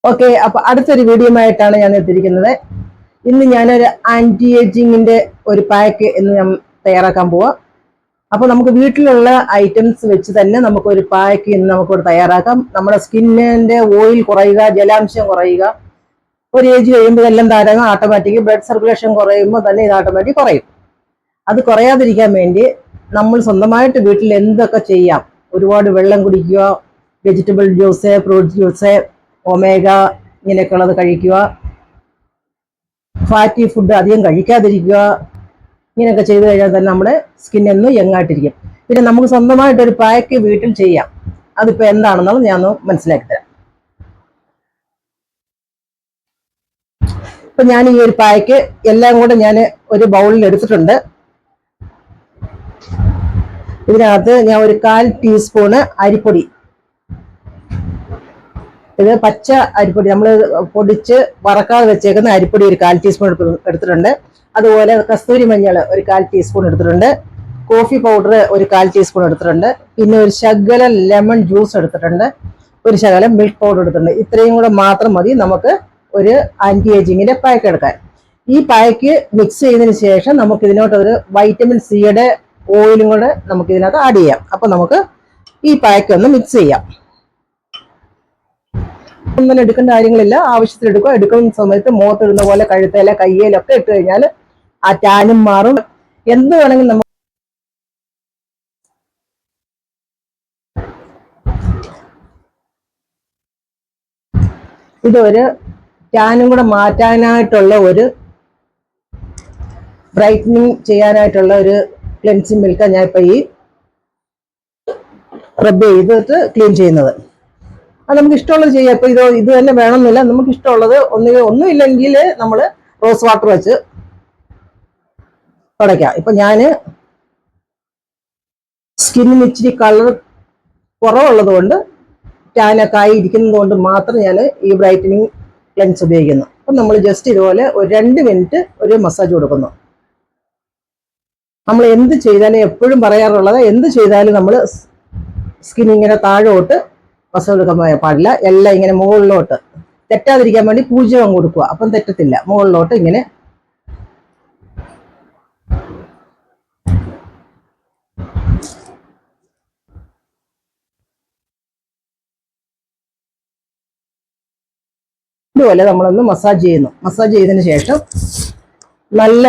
Okay, അപ്പൊ അടുത്തൊരു video ആയിട്ടാണ് ഞാൻ എത്തിയിരിക്കുന്നത്. ഇന്ന് ഞാനൊരു ആന്റി ഏജിങ്ങിന്റെ ഒരു പാക്ക് എന്ന് ഞാൻ തയ്യാറാക്കാൻ പോവാ. അപ്പൊ നമുക്ക് വീട്ടിലുള്ള ഐറ്റംസ് വെച്ച് തന്നെ നമുക്ക് ഒരു പാക്ക് ഇന്ന് നമുക്ക് തയ്യാറാക്കാം. നമ്മുടെ സ്കിന്നിന്റെ ഓയിൽ കുറയുക, ജലാംശം കുറയുക, ഒരു ഏജ് കഴിയുമ്പോൾ ഇതെല്ലാം ധാരാളം ഓട്ടോമാറ്റിക് ബ്ലഡ് സർക്കുലേഷൻ കുറയുമ്പോൾ തന്നെ ഇത് ഓട്ടോമാറ്റിക് കുറയും. അത് കുറയാതിരിക്കാൻ വേണ്ടി നമ്മൾ സ്വന്തമായിട്ട് വീട്ടിൽ എന്തൊക്കെ ചെയ്യാം? ഒരുപാട് വെള്ളം കുടിക്കുക, vegetable juice, fruit juice, omega ഇങ്ങനെയൊക്കെ ഉള്ളത് കഴിക്കുക, ഫാറ്റി ഫുഡ് അധികം കഴിക്കാതിരിക്കുക. ഇങ്ങനെയൊക്കെ ചെയ്തു കഴിഞ്ഞാൽ തന്നെ നമ്മുടെ സ്കിൻ എന്നും യങ്ങായിട്ടിരിക്കും. പിന്നെ നമുക്ക് സ്വന്തമായിട്ടൊരു പാക്ക് വീട്ടിൽ ചെയ്യാം. അതിപ്പോൾ എന്താണെന്നുള്ളത് ഞാൻ മനസ്സിലാക്കി തരാം. ഇപ്പൊ ഞാൻ ഈ ഒരു പാക്ക് എല്ലാം കൂടെ ഞാൻ ഒരു ബൗളിൽ എടുത്തിട്ടുണ്ട്. ഇതിനകത്ത് ഞാൻ ഒരു 1/4 ടീസ്പൂണ് അരിപ്പൊടി, ഇത് പച്ച അരിപ്പൊടി നമ്മൾ പൊടിച്ച് വറക്കാതെ വെച്ചേക്കുന്ന അരിപ്പൊടി ഒരു 1/4 ടീസ്പൂൺ എടുത്തിട്ടുണ്ട്. അതുപോലെ കസ്തൂരി മഞ്ഞൾ ഒരു 1/4 ടീസ്പൂൺ എടുത്തിട്ടുണ്ട്. കോഫി പൗഡർ ഒരു 1/4 ടീസ്പൂൺ എടുത്തിട്ടുണ്ട്. പിന്നെ ഒരു ശകലം ലെമൺ ജ്യൂസ് എടുത്തിട്ടുണ്ട്. ഒരു ശകലം മിൽക്ക് പൗഡർ എടുത്തിട്ടുണ്ട്. ഇത്രയും കൂടെ മാത്രം മതി നമുക്ക് ഒരു ആന്റി ഏജിങ്ങിന്റെ പാക്ക് എടുക്കാൻ. ഈ പാക്ക് മിക്സ് ചെയ്തതിന് ശേഷം നമുക്ക് ഇതിനോട്ട് ഒരു വൈറ്റമിൻ സിയുടെ ഓയിലും കൂടെ നമുക്ക് ഇതിനകത്ത് ആഡ് ചെയ്യാം. അപ്പൊ നമുക്ക് ഈ പാക്ക് ഒന്ന് മിക്സ് ചെയ്യാം. ഒന്നും എടുക്കേണ്ട കാര്യങ്ങളില്ല, ആവശ്യത്തിന് എടുക്കുക. എടുക്കുന്ന സമയത്ത് മുഖത്തിടുന്ന പോലെ കഴുത്തേല കയ്യേലൊക്കെ ഇട്ട് കഴിഞ്ഞാൽ ആ ടാനും മാറും. എന്ത് വേണമെങ്കിലും നമുക്ക് ഇതൊരു ടാനും കൂടെ മാറ്റാനായിട്ടുള്ള ഒരു ബ്രൈറ്റനിങ് ചെയ്യാനായിട്ടുള്ള ഒരു ക്ലെൻസിങ് മിൽക്കാണ് ഞാൻ ഇപ്പൊ ഈ റബ്ബ് ചെയ്തിട്ട് ക്ലീൻ ചെയ്യുന്നത്. അത് നമുക്ക് ഇഷ്ടമുള്ളത് ചെയ്യാം. ഇപ്പൊ ഇത് തന്നെ വേണമെന്നില്ല, നമുക്ക് ഇഷ്ടമുള്ളത് ഒന്നുമില്ലെങ്കിൽ നമ്മൾ റോസ് വാട്ടർ വെച്ച് തുടയ്ക്കാം. ഇപ്പൊ ഞാന് സ്കിന്നിന് ഇച്ചിരി കളർ കുറവുള്ളത് കൊണ്ട്, ടാനൊക്കെ ആയി ഇരിക്കുന്നത് കൊണ്ട് മാത്രം ഞാൻ ഈ ബ്രൈറ്റനിങ് ക്ലെൻസ് ഉപയോഗിക്കുന്നു. അപ്പം നമ്മൾ ജസ്റ്റ് ഇതുപോലെ ഒരു 2 മിനിറ്റ് ഒരു മസാജ് കൊടുക്കുന്നു. നമ്മൾ എന്ത് ചെയ്താലും എപ്പോഴും പറയാറുള്ളത്, എന്ത് ചെയ്താലും നമ്മൾ സ്കിൻ ഇങ്ങനെ താഴോട്ട് മസാജ് കൊടുക്കാൻ പാടില്ല. എല്ലാം ഇങ്ങനെ മുകളിലോട്ട്, തെറ്റാതിരിക്കാൻ വേണ്ടി 0 കൊടുക്കുക. അപ്പം തെറ്റത്തില്ല. മുകളിലോട്ട് ഇങ്ങനെ ഇതുപോലെ നമ്മളൊന്ന് മസാജ് ചെയ്യുന്നു. മസാജ് ചെയ്തതിന് ശേഷം നല്ല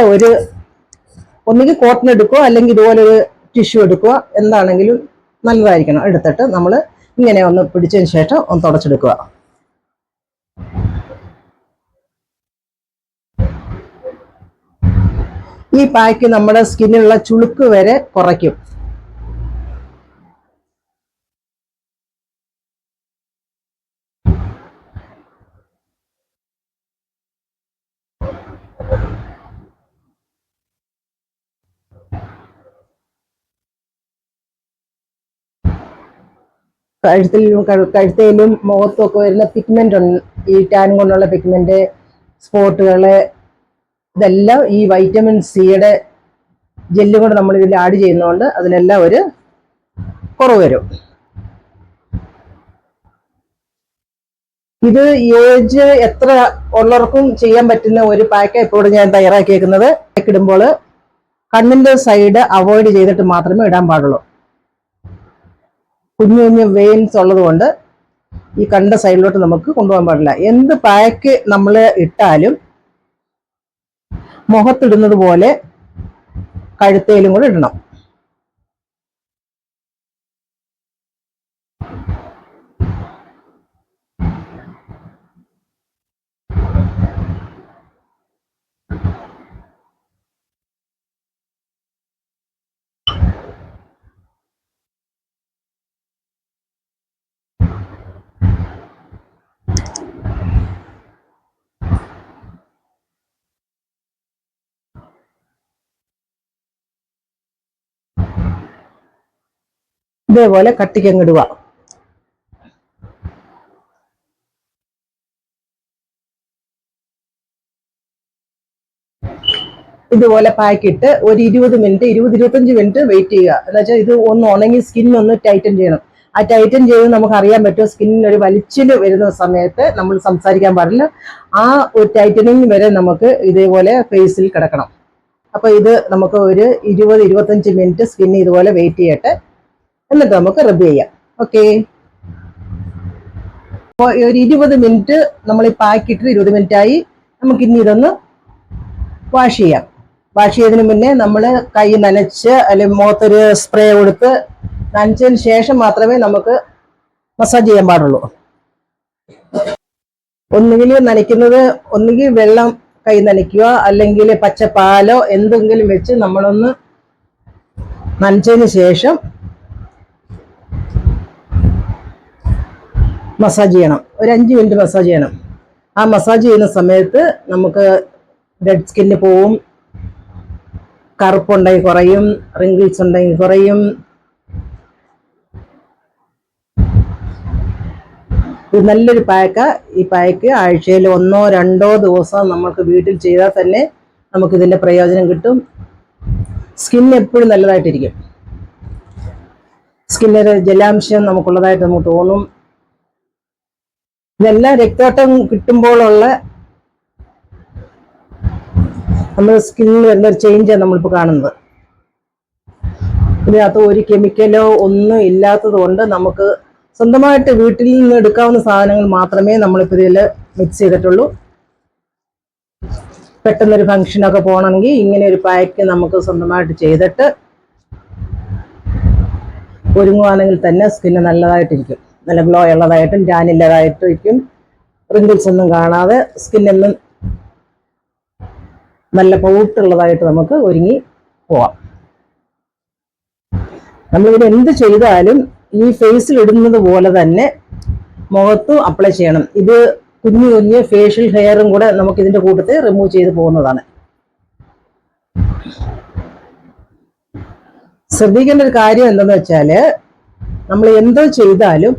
ഒന്നുകിൽ കോട്ടൺ എടുക്കുക, അല്ലെങ്കിൽ ഇതുപോലെ ഒരു ടിഷ്യൂ എടുക്കുക. എന്താണെങ്കിലും നല്ലതായിരിക്കണം. എടുത്തിട്ട് നമ്മൾ ഇങ്ങനെ ഒന്ന് പിടിച്ചതിന് ശേഷം ഒന്ന് തുടച്ചെടുക്കുക. ഈ പാക്ക് നമ്മുടെ സ്കിന്നിലുള്ള ചുളുക്ക് വരെ കുറയ്ക്കും. കഴുത്തേലും മുഖത്തും ഒക്കെ വരുന്ന പിഗ്മെന്റ് ഉണ്ട്, ഈ ടാൻ കൊണ്ടുള്ള പിഗ്മെന്റ് സ്പോട്ടുകള്, ഇതെല്ലാം ഈ വൈറ്റമിൻ സിയുടെ ജെല്ലും കൂടെ നമ്മൾ ഇതിൽ ആഡ് ചെയ്യുന്നതുകൊണ്ട് അതിനെല്ലാം ഒരു കുറവ് വരും. ഇത് ഏജ് എത്ര ഉള്ളവർക്കും ചെയ്യാൻ പറ്റുന്ന ഒരു പാക്ക് ഇപ്പോൾ ഞാൻ തയ്യാറാക്കിയേക്കുന്നത്. പാക്ക് ഇടുമ്പോൾ കണ്ണിന്റെ സൈഡ് അവോയ്ഡ് ചെയ്തിട്ട് മാത്രമേ ഇടാൻ പാടുള്ളൂ. കുഞ്ഞു കുഞ്ഞു വെയിൻസ് ഉള്ളത് കൊണ്ട് ഈ കണ്ട സൈഡിലോട്ട് നമുക്ക് കൊണ്ടുപോകാൻ പാടില്ല. എന്ത് പാക്ക് നമ്മൾ ഇട്ടാലും മുഖത്തിടുന്നത് പോലെ കഴുത്തേലും കൂടെ ഇടണം. ഇതേപോലെ കട്ടിക്കങ്ങിടുക. ഇതുപോലെ പാക്കിട്ട് ഒരു 20 മിനിറ്റ് 20-25 മിനിറ്റ് വെയിറ്റ് ചെയ്യുക. എന്ന് വെച്ചാൽ ഇത് ഒന്ന് ഉണങ്ങി സ്കിൻ ഒന്ന് ടൈറ്റൻ ചെയ്യണം. ആ ടൈറ്റൻ ചെയ്ത് നമുക്ക് അറിയാൻ പറ്റും. സ്കിന്നിന് ഒരു വലിച്ചില് വരുന്ന സമയത്ത് നമ്മൾ സംസാരിക്കാൻ പാടില്ല. ആ ഒരു ടൈറ്റനിങ് വരെ നമുക്ക് ഇതേപോലെ ഫേസിൽ കിടക്കണം. അപ്പൊ ഇത് നമുക്ക് ഒരു 20-25 മിനിറ്റ് സ്കിൻ ഇതുപോലെ വെയിറ്റ് ചെയ്യട്ടെ, എന്നിട്ട് നമുക്ക് റബ്ബ് ചെയ്യാം. ഓക്കെ, അപ്പോൾ ഒരു 20 മിനിറ്റ് നമ്മൾ ഈ പാക്കിട്ട് 20 മിനിറ്റ് ആയി. നമുക്ക് ഇനി ഇതൊന്ന് വാഷ് ചെയ്യാം. വാഷ് ചെയ്തതിന് മുന്നേ നമ്മൾ കൈ നനച്ച് അല്ലെങ്കിൽ മുഖത്തൊരു സ്പ്രേ കൊടുത്ത് നനച്ചതിന് ശേഷം മാത്രമേ നമുക്ക് മസാജ് ചെയ്യാൻ പാടുള്ളൂ. ഒന്നുകിൽ വെള്ളം കൈ നനയ്ക്കുക, അല്ലെങ്കിൽ പച്ചപ്പാലോ എന്തെങ്കിലും വെച്ച് നമ്മളൊന്ന് നനച്ചതിന് ശേഷം മസാജ് ചെയ്യണം. ഒരു 5 മിനിറ്റ് മസാജ് ചെയ്യണം. ആ മസാജ് ചെയ്യുന്ന സമയത്ത് നമുക്ക് ഡെഡ് സ്കിന്ന് പോവും, കറുപ്പുണ്ടെങ്കിൽ കുറയും, റിങ്കിൾസ് ഉണ്ടെങ്കിൽ കുറയും. ഇത് നല്ലൊരു പാക്കാ. ഈ പാക്ക് ആഴ്ചയിൽ 1-2 ദിവസം നമുക്ക് വീട്ടിൽ ചെയ്താൽ തന്നെ നമുക്ക് ഇതിന്റെ പ്രയോജനം കിട്ടും. സ്കിൻ എപ്പോഴും നല്ലതായിട്ടിരിക്കും. സ്കിന്നിന് ജലാംശം നമുക്കുള്ളതായിട്ട് നമുക്ക് തോന്നും. ഇതെല്ലാം രക്തോട്ടം കിട്ടുമ്പോഴുള്ള നമ്മുടെ സ്കിന്നിൽ വരുന്ന ഒരു ചേഞ്ചാണ് നമ്മളിപ്പോൾ കാണുന്നത്. ഇതിനകത്ത് ഒരു കെമിക്കലോ ഒന്നും ഇല്ലാത്തത് കൊണ്ട് നമുക്ക് സ്വന്തമായിട്ട് വീട്ടിൽ നിന്ന് എടുക്കാവുന്ന സാധനങ്ങൾ മാത്രമേ നമ്മളിപ്പോൾ ഇതിൽ മിക്സ് ചെയ്തിട്ടുള്ളൂ. പെട്ടെന്നൊരു ഫംഗ്ഷനൊക്കെ പോകണമെങ്കിൽ ഇങ്ങനെ ഒരു പാക്ക് നമുക്ക് സ്വന്തമായിട്ട് ചെയ്തിട്ട് ഒരുങ്ങുവാണെങ്കിൽ തന്നെ സ്കിന്ന് നല്ലതായിട്ടിരിക്കും. നല്ല ഗ്ലോ ഉള്ളതായിട്ടും ടാൻ ഇല്ലാതായിട്ടിരിക്കും. റിങ്കിൾസ് ഒന്നും കാണാതെ സ്കിന്നെന്നും നല്ല പൗട്ടുള്ളതായിട്ട് നമുക്ക് ഒരുങ്ങി പോവാം. നമ്മളിവിടെ എന്ത് ചെയ്താലും ഈ ഫേസിൽ ഇടുന്നത് പോലെ തന്നെ മുഖത്തും അപ്ലൈ ചെയ്യണം. ഇത് കുഞ്ഞു ഫേഷ്യൽ ഹെയറും കൂടെ നമുക്ക് ഇതിന്റെ കൂട്ടത്തിൽ റിമൂവ് ചെയ്ത് പോകുന്നതാണ്. ശ്രദ്ധിക്കേണ്ട ഒരു കാര്യം എന്തെന്ന് വെച്ചാല്, നമ്മൾ എന്തോ ചെയ്താലും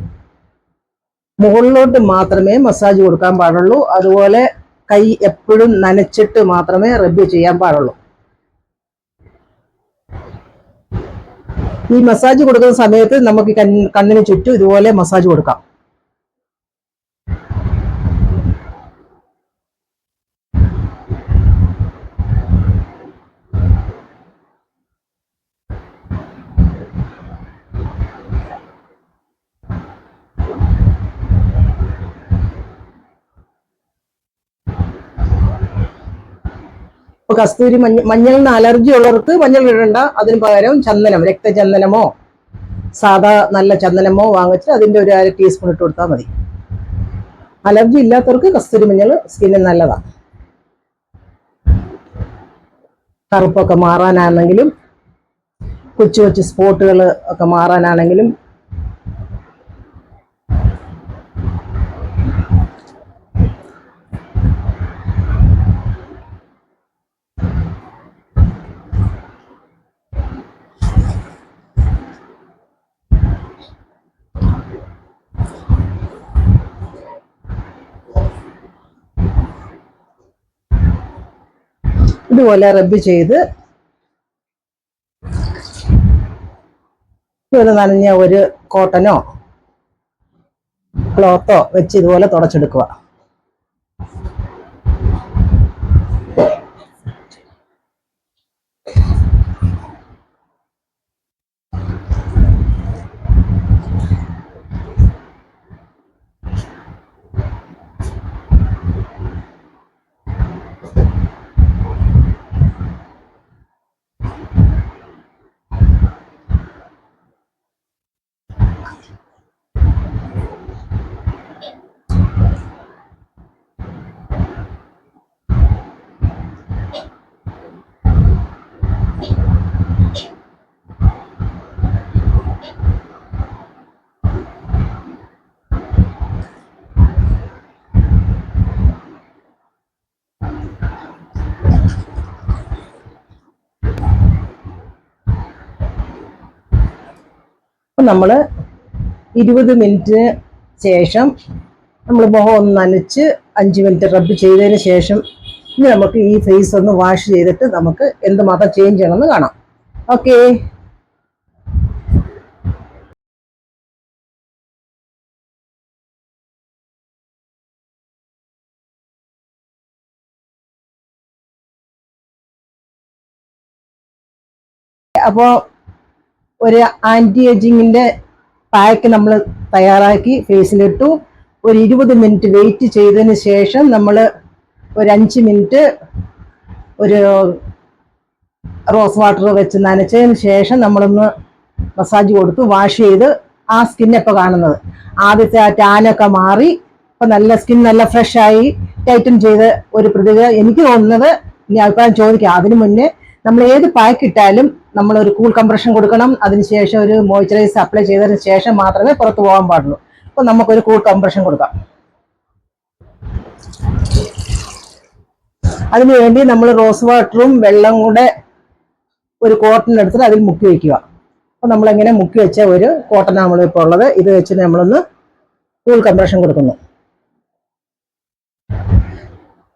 മുകളിലോട്ട് മാത്രമേ മസാജ് കൊടുക്കാൻ പാടുള്ളൂ. അതുപോലെ കൈ എപ്പോഴും നനച്ചിട്ട് മാത്രമേ റബ്ബ് ചെയ്യാൻ പാടുള്ളൂ. ഈ മസാജ് കൊടുക്കുന്ന സമയത്ത് നമുക്ക് കണ്ണിന് ചുറ്റും ഇതുപോലെ മസാജ് കൊടുക്കാം. കസ്തൂരി മഞ്ഞളിന് അലർജി ഉള്ളവർക്ക് മഞ്ഞൾ ഇടണ്ട. അതിന് പകരം ചന്ദനം, രക്തചന്ദനമോ സാധാ നല്ല ചന്ദനമോ വാങ്ങിച്ച് അതിന്റെ ഒരു 1/2 ടീസ്പൂൺ ഇട്ട് കൊടുത്താൽ മതി. അലർജി ഇല്ലാത്തവർക്ക് കസ്തൂരി മഞ്ഞൾ സ്കിന്നിന് നല്ലതാണ്. കറുപ്പൊക്കെ മാറാനാണെങ്കിലും കൊച്ചു സ്പോട്ടുകൾ ഒക്കെ മാറാനാണെങ്കിലും ഇതുപോലെ റബ്ബ് ചെയ്ത് ഇതുപോലെ നനഞ്ഞ ഒരു കോട്ടനോ ക്ലോത്തോ വെച്ച് ഇതുപോലെ തുടച്ചെടുക്കുക. നമ്മൾ 20 മിനിറ്റിന് ശേഷം നമ്മൾ മുഖം ഒന്ന് നനച്ച് 5 മിനിറ്റ് റബ്ബ് ചെയ്തതിന് ശേഷം ഇനി നമുക്ക് ഈ ഫേസ് ഒന്ന് വാഷ് ചെയ്തിട്ട് നമുക്ക് എന്തുമാത്രം ചേഞ്ച് ചെയ്യണമെന്ന് കാണാം. ഓക്കെ. അപ്പോൾ ഒരു ആന്റി ഏജിങ്ങിന്റെ പാക്ക് നമ്മൾ തയ്യാറാക്കി ഫേസിലിട്ടു. ഒരു 20 മിനിറ്റ് വെയിറ്റ് ചെയ്തതിന് ശേഷം നമ്മൾ ഒരു 5 മിനിറ്റ് ഒരു റോസ് വാട്ടർ വെച്ച് നനച്ചതിന് ശേഷം നമ്മളൊന്ന് മസാജ് കൊടുത്തു വാഷ് ചെയ്ത് ആ സ്കിന്നൊക്കെ കാണുന്നത് ആദ്യത്തെ ആ ടാനൊക്കെ മാറി ഇപ്പൊ നല്ല സ്കിൻ നല്ല ഫ്രഷ് ആയി ടൈറ്റൻ ചെയ്ത് ഒരു പ്രതികരണം എനിക്ക് തോന്നുന്നത്. ഇനി അഭിപ്രായം ചോദിക്കാം. അതിനു മുന്നേ നമ്മൾ ഏത് പാക്ക് ഇട്ടാലും നമ്മൾ ഒരു കൂൾ കംപ്രഷൻ കൊടുക്കണം. അതിനുശേഷം ഒരു മോയ്സ്ചറൈസർ അപ്ലൈ ചെയ്തതിന് ശേഷം മാത്രമേ പുറത്ത് പോകാൻ പാടുള്ളൂ. അപ്പൊ നമുക്കൊരു കൂൾ കംപ്രഷൻ കൊടുക്കാം. അതിനുവേണ്ടി നമ്മൾ റോസ് വാട്ടറും വെള്ളം കൂടെ ഒരു കോട്ടൺ എടുത്തിട്ട് അതിൽ മുക്കി വയ്ക്കുക. അപ്പൊ നമ്മളെങ്ങനെ മുക്കി വെച്ച ഒരു കോട്ടൺ നമ്മളിപ്പോൾ ഉള്ളത്. ഇത് വെച്ചിട്ട് നമ്മളൊന്ന് കൂൾ കംപ്രഷൻ കൊടുക്കുന്നു.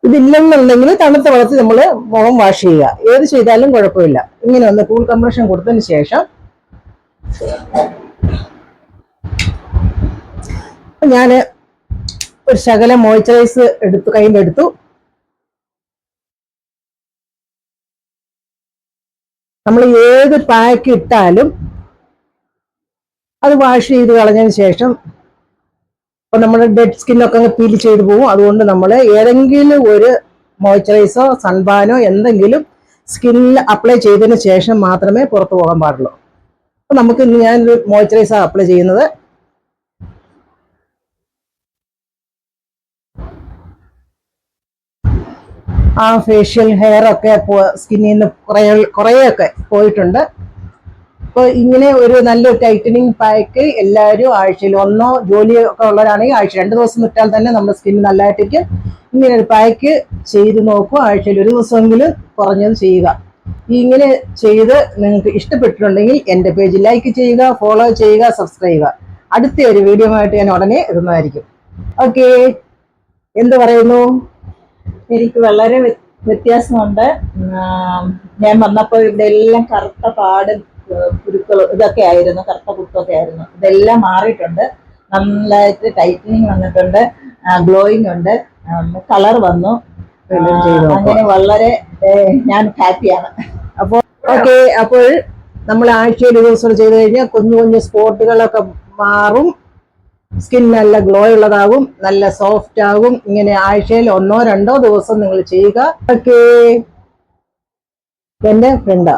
ഇതില്ലെന്നുണ്ടെങ്കിൽ തണുത്ത വെള്ളത്തിൽ നമ്മൾ മുഖം വാഷ് ചെയ്യുക. ഏത് ചെയ്താലും കുഴപ്പമില്ല. ഇങ്ങനെ ഒന്ന് കൂൾ കംപ്രഷൻ കൊടുത്തതിന് ശേഷം ഞാൻ ഒരു ശകലം മോയ്സ്ചറൈസ് കയ്യിലെടുത്തു. നമ്മൾ ഏത് പാക്ക് ഇട്ടാലും അത് വാഷ് ചെയ്ത് കളഞ്ഞതിന് ശേഷം ഇപ്പൊ നമ്മുടെ ഡെഡ് സ്കിന്നൊക്കെ അങ്ങ് പീൽ ചെയ്ത് പോകും. അതുകൊണ്ട് നമ്മൾ ഏതെങ്കിലും ഒരു മോയ്സ്ചറൈസോ സൺബാനോ എന്തെങ്കിലും സ്കിന്നിൽ അപ്ലൈ ചെയ്തതിന് ശേഷം മാത്രമേ പുറത്തു പോകാൻ പാടുള്ളൂ. അപ്പൊ നമുക്ക് ഇന്ന് ഞാനൊരു മോയ്സ്ചറൈസർ അപ്ലൈ ചെയ്യുന്നത്. ആ ഫേഷ്യൽ ഹെയർ ഒക്കെ സ്കിന്നിൽ നിന്ന് കുറേയൊക്കെ പോയിട്ടുണ്ട്. അപ്പോൾ ഇങ്ങനെ ഒരു നല്ലൊരു ടൈറ്റനിങ് പാക്ക് എല്ലാവരും ആഴ്ചയിൽ ഒന്നോ ജോലിയൊക്കെ ഉള്ളവരാണെങ്കിൽ ആഴ്ച 2 ദിവസം ഇട്ടാൽ തന്നെ നമ്മുടെ സ്കിൻ നല്ലതായിട്ടേക്ക്. ഇങ്ങനെ ഒരു പാക്ക് ചെയ്ത് നോക്കുക. ആഴ്ചയിൽ ഒരു ദിവസമെങ്കിലും കുറഞ്ഞത് ചെയ്യുക. ഇങ്ങനെ ചെയ്ത് നിങ്ങൾക്ക് ഇഷ്ടപ്പെട്ടിട്ടുണ്ടെങ്കിൽ എൻ്റെ പേജ് ലൈക്ക് ചെയ്യുക, ഫോളോ ചെയ്യുക, സബ്സ്ക്രൈബ് ചെയ്യുക. അടുത്ത ഒരു വീഡിയോ ആയിട്ട് ഞാൻ ഉടനെ ഇടുന്നതായിരിക്കും. ഓക്കെ, എന്ത് പറയുന്നു? എനിക്ക് വളരെ വ്യത്യാസമുണ്ട്. ഞാൻ വന്നപ്പോൾ ഇവിടെ എല്ലാം കറുത്ത പാടും കുരുക്കൾ ഇതൊക്കെ ആയിരുന്നു, കറുത്ത കുത്തൊക്കെ ആയിരുന്നു. ഇതെല്ലാം മാറിയിട്ടുണ്ട്. നല്ലതായിട്ട് ടൈറ്റനിങ് വന്നിട്ടുണ്ട്, ഗ്ലോയിങ് ഉണ്ട്, കളർ വന്നു. അങ്ങനെ വളരെ ഞാൻ ഹാപ്പിയാണ്. അപ്പോൾ ഓക്കെ, അപ്പോൾ നമ്മൾ ആഴ്ചയിൽ ഒരു ദിവസം ചെയ്ത് കഴിഞ്ഞാൽ കുഞ്ഞു കുഞ്ഞു സ്പോട്ടുകളൊക്കെ മാറും. സ്കിൻ നല്ല ഗ്ലോ ഉള്ളതാകും, നല്ല സോഫ്റ്റ് ആകും. ഇങ്ങനെ ആഴ്ചയിൽ 1-2 ദിവസം നിങ്ങൾ ചെയ്യുക. ഓക്കെ, എന്റെ ഫ്രണ്ടാ.